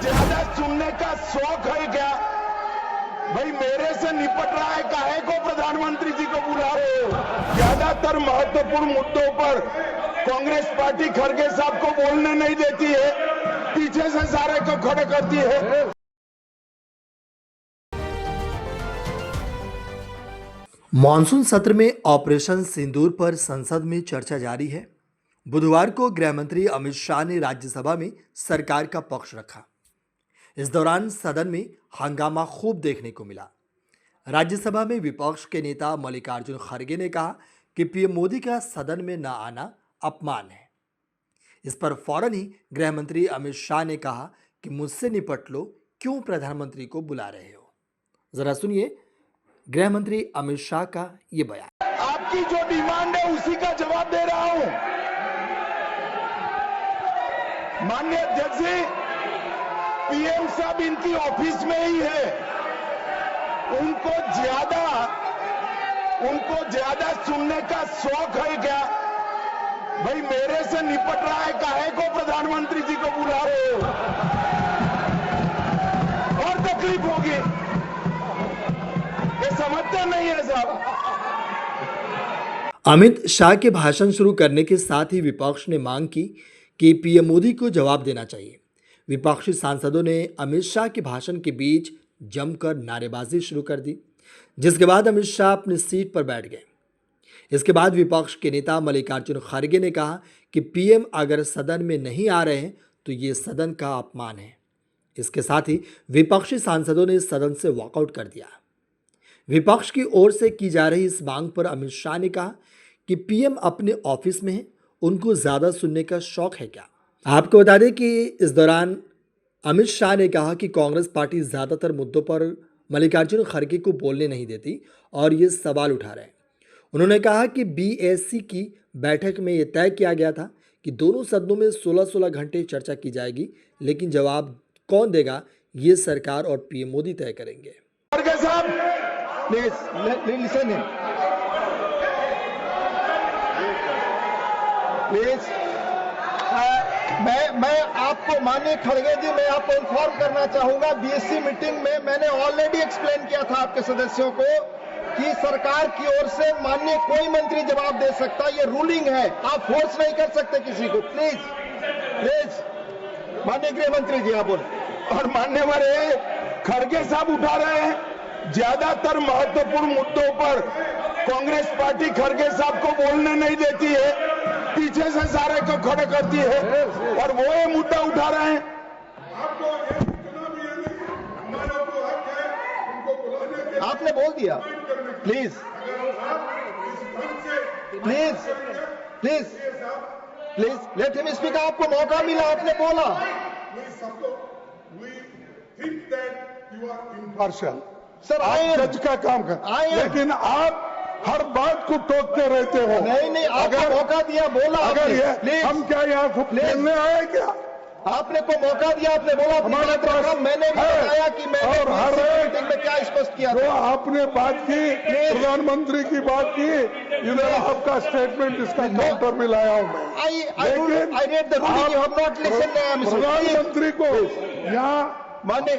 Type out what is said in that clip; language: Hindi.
ज्यादा सुनने का शौक है क्या? भाई मेरे से निपट रहा है, काहे को प्रधानमंत्री जी को बुला रहे हो? ज्यादातर महत्वपूर्ण मुद्दों पर कांग्रेस पार्टी खड़गे साहब को बोलने नहीं देती है, पीछे से सारे को खड़े करती है। मॉनसून सत्र में ऑपरेशन सिंदूर पर संसद में चर्चा जारी है। बुधवार को गृह मंत्री अमित शाह ने राज्यसभा में सरकार का पक्ष रखा। इस दौरान सदन में हंगामा खूब देखने को मिला। राज्यसभा में विपक्ष के नेता मल्लिकार्जुन खड़गे ने कहा कि पीएम मोदी का सदन में न आना अपमान है। इस पर फौरन ही गृह मंत्री अमित शाह ने कहा कि मुझसे निपट लो, क्यों प्रधानमंत्री को बुला रहे हो। जरा सुनिए गृह मंत्री अमित शाह का ये बयान। आपकी जो डिमांड है उसी का जवाब दे रहा हूं। माननीय अध्यक्ष जी, पीएम साहब इनकी ऑफिस में ही है। उनको ज्यादा सुनने का शौक है क्या? भाई मेरे से निपट रहा है, काहे को प्रधानमंत्री जी को बुला रहे हो? और तकलीफ होगी, ये समझते नहीं है साहब। अमित शाह के भाषण शुरू करने के साथ ही विपक्ष ने मांग की कि पीएम मोदी को जवाब देना चाहिए। विपक्षी सांसदों ने अमित शाह के भाषण के बीच जमकर नारेबाजी शुरू कर दी, जिसके बाद अमित शाह अपनी सीट पर बैठ गए। इसके बाद विपक्ष के नेता मल्लिकार्जुन खड़गे ने कहा कि पीएम अगर सदन में नहीं आ रहे हैं तो ये सदन का अपमान है। इसके साथ ही विपक्षी सांसदों ने सदन से वॉकआउट कर दिया। विपक्ष की ओर से की जा रही इस मांग पर अमित शाह ने कहा कि पीएम अपने ऑफिस में हैं, उनको ज़्यादा सुनने का शौक है क्या। आपको बता दें कि इस दौरान अमित शाह ने कहा कि कांग्रेस पार्टी ज़्यादातर मुद्दों पर मल्लिकार्जुन खड़गे को बोलने नहीं देती और ये सवाल उठा रहे हैं। उन्होंने कहा कि बीएससी की बैठक में ये तय किया गया था कि दोनों सदनों में 16-16 घंटे चर्चा की जाएगी, लेकिन जवाब कौन देगा ये सरकार और पीएम मोदी तय करेंगे। खड़गे साहब, प्लीज मैं आपको माननीय खड़गे जी, मैं आपको इन्फॉर्म करना चाहूंगा, बीएससी मीटिंग में मैंने ऑलरेडी एक्सप्लेन किया था आपके सदस्यों को कि सरकार की ओर से माननीय कोई मंत्री जवाब दे सकता, ये रूलिंग है, आप फोर्स नहीं कर सकते किसी को। प्लीज माननीय गृह मंत्री जी आप बोले। और मान्यवर खड़गे साहब उठा रहे हैं, ज्यादातर महत्वपूर्ण मुद्दों पर कांग्रेस पार्टी खड़गे साहब को बोलने नहीं देती है, पीछे से सारे को खड़े करती है, और वो ये मुद्दा उठा रहे हैं। आपने बोल दिया। Please let him speak. आपको मौका मिला, आपने बोला। सर आप जज का काम कर, लेकिन आप हर बात को टोकते रहते हो। नहीं, आपको मौका दिया, बोला। अगर ये हम क्या यहाँ खेलने आए क्या? आपने को मौका दिया, आपने बोला। हमारे पास मैंने भी बताया कि मैंने और हर मीटिंग में क्या स्पष्ट किया जो था। आपने बात की, प्रधानमंत्री की बात की, इधर आपका स्टेटमेंट इसका काउंटर में लाया हूं मैं। I read the ruling. You have not listened. प्रधानमंत्री को यहाँ माने